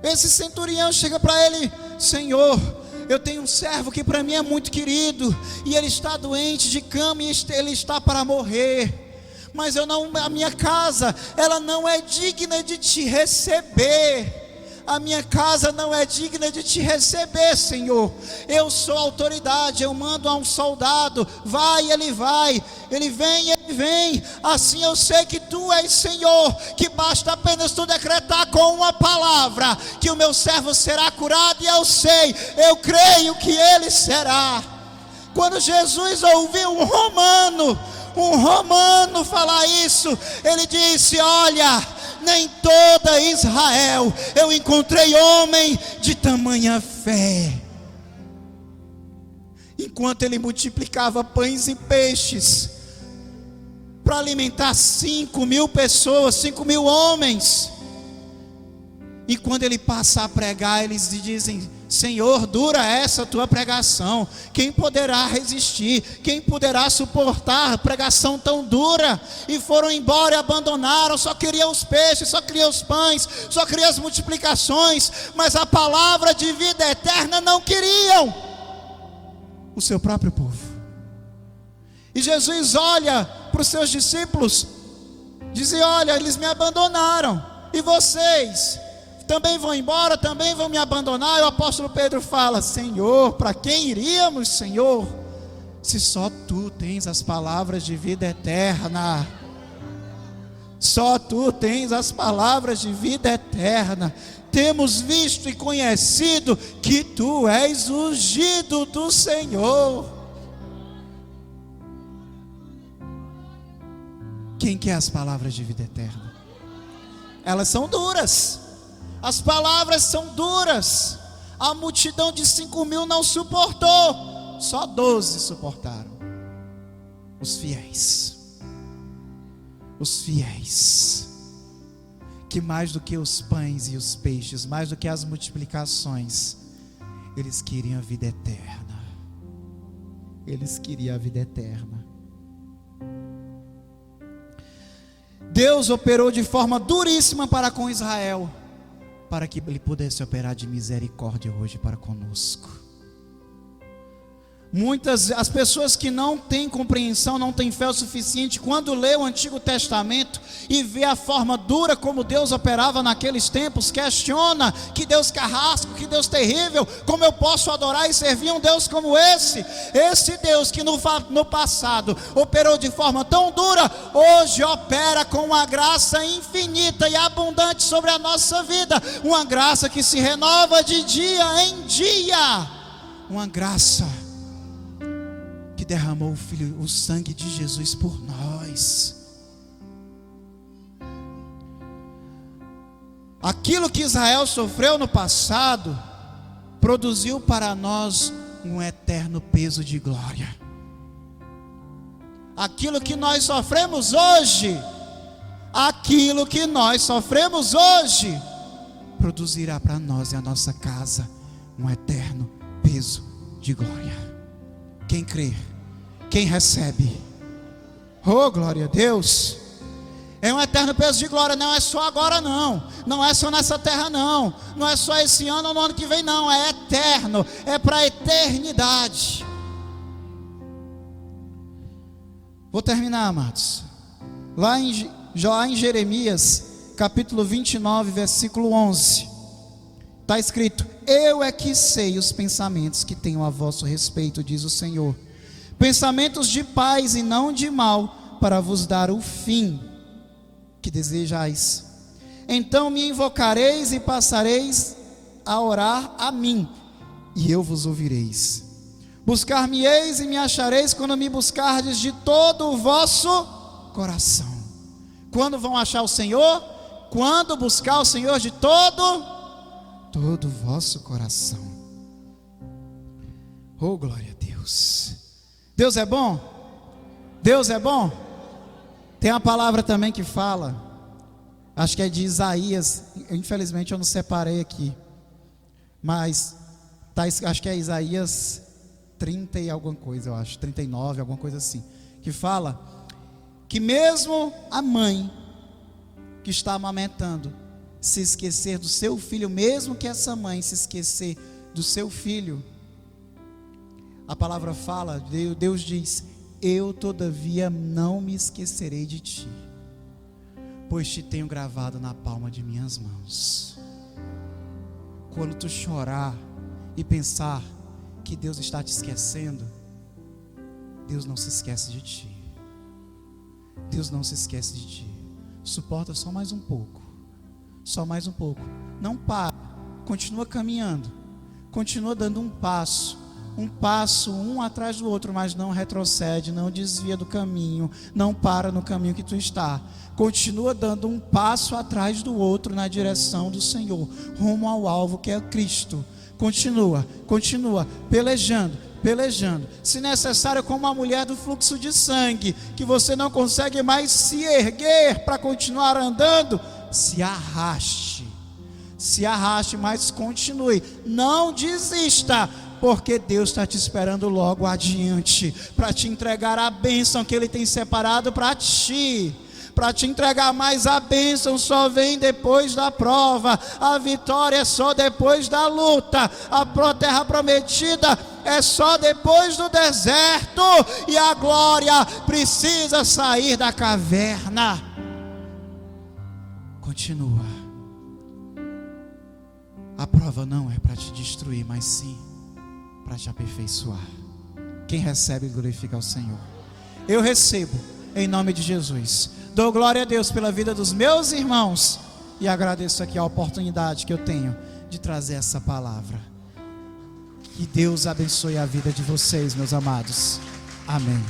Esse centurião chega para ele: Senhor, eu tenho um servo que para mim é muito querido, e ele está doente de cama, e ele está para morrer, mas a minha casa, ela não é digna de te receber. A minha casa não é digna de te receber, Senhor. Eu sou autoridade, eu mando a um soldado, ele vem, assim eu sei que tu és Senhor, que basta apenas tu decretar com uma palavra, que o meu servo será curado, e eu creio que ele será. Quando Jesus ouviu um romano falar isso, ele disse: olha, nem toda Israel eu encontrei homem de tamanha fé. Enquanto ele multiplicava pães e peixes para alimentar 5.000 pessoas, 5.000 homens, e quando ele passa a pregar, eles dizem: Senhor, dura essa tua pregação, quem poderá resistir, quem poderá suportar pregação tão dura? E foram embora e abandonaram, só queriam os peixes, só queriam os pães, só queriam as multiplicações, mas a palavra de vida eterna não queriam, o seu próprio povo. E Jesus olha para os seus discípulos, diz: olha, eles me abandonaram, e vocês também vão embora, também vão me abandonar? E o apóstolo Pedro fala: Senhor, para quem iríamos, Senhor, se só tu tens as palavras de vida eterna? Só tu tens as palavras de vida eterna. Temos visto e conhecido que tu és o ungido do Senhor. Quem quer as palavras de vida eterna? Elas são duras. As palavras são duras. A multidão de 5.000 não suportou, só 12 suportaram. Os fiéis, que mais do que os pães e os peixes, mais do que as multiplicações, eles queriam a vida eterna. Eles queriam a vida eterna. Deus operou de forma duríssima para com Israel, para que ele pudesse operar de misericórdia hoje para conosco. As pessoas que não têm compreensão, não têm fé o suficiente, quando lê o Antigo Testamento e vê a forma dura como Deus operava naqueles tempos, questiona: que Deus carrasco, que Deus terrível, como eu posso adorar e servir um Deus como esse? Esse Deus que no passado operou de forma tão dura, hoje opera com uma graça infinita e abundante sobre a nossa vida, uma graça que se renova de dia em dia, uma graça que derramou o sangue de Jesus por nós. Aquilo que Israel sofreu no passado produziu para nós um eterno peso de glória. Aquilo que nós sofremos hoje aquilo que nós sofremos hoje produzirá para nós e a nossa casa um eterno peso de glória. Quem crê, quem recebe, oh glória a Deus, é um eterno peso de glória. Não é só agora não, não é só nessa terra não, não é só esse ano ou no ano que vem não, é eterno, é para a eternidade. Vou terminar, amados, lá em Jeremias capítulo 29, versículo 11, está escrito: eu é que sei os pensamentos que tenho a vosso respeito, diz o Senhor, pensamentos de paz e não de mal, para vos dar o fim que desejais. Então me invocareis e passareis a orar a mim, e eu vos ouvireis. Buscar-me-eis e me achareis quando me buscardes de todo o vosso coração. Quando vão achar o Senhor? Quando buscar o Senhor de todo o vosso coração. Oh glória a Deus. Deus é bom? Deus é bom? Tem uma palavra também que fala, acho que é de Isaías, infelizmente eu não separei aqui, mas acho que é Isaías 30 e alguma coisa, eu acho, 39, alguma coisa assim, que fala que mesmo a mãe que está amamentando se esquecer do seu filho, mesmo que essa mãe se esquecer do seu filho, a palavra fala, Deus diz: eu todavia não me esquecerei de ti, pois te tenho gravado na palma de minhas mãos. Quando tu chorar e pensar que Deus está te esquecendo, Deus não se esquece de ti. Deus não se esquece de ti. Suporta só mais um pouco. Só mais um pouco. Não para. Continua caminhando. Continua dando um passo, um atrás do outro, mas não retrocede, não desvia do caminho, não para no caminho que tu está. Continua dando um passo atrás do outro na direção do Senhor, rumo ao alvo que é Cristo. Continua pelejando. Se necessário, como a mulher do fluxo de sangue, que você não consegue mais se erguer para continuar andando, se arraste, mas continue, não desista, porque Deus está te esperando logo adiante, para te entregar a bênção que Ele tem separado para ti. Para te entregar, mais a bênção só vem depois da prova, a vitória é só depois da luta, a terra prometida é só depois do deserto, e a glória precisa sair da caverna. Continua. A prova não é para te destruir, mas sim para te aperfeiçoar. Quem recebe glorifica ao Senhor. Eu recebo em nome de Jesus. Dou glória a Deus pela vida dos meus irmãos e agradeço aqui a oportunidade que eu tenho de trazer essa palavra. Que Deus abençoe a vida de vocês, meus amados. Amém.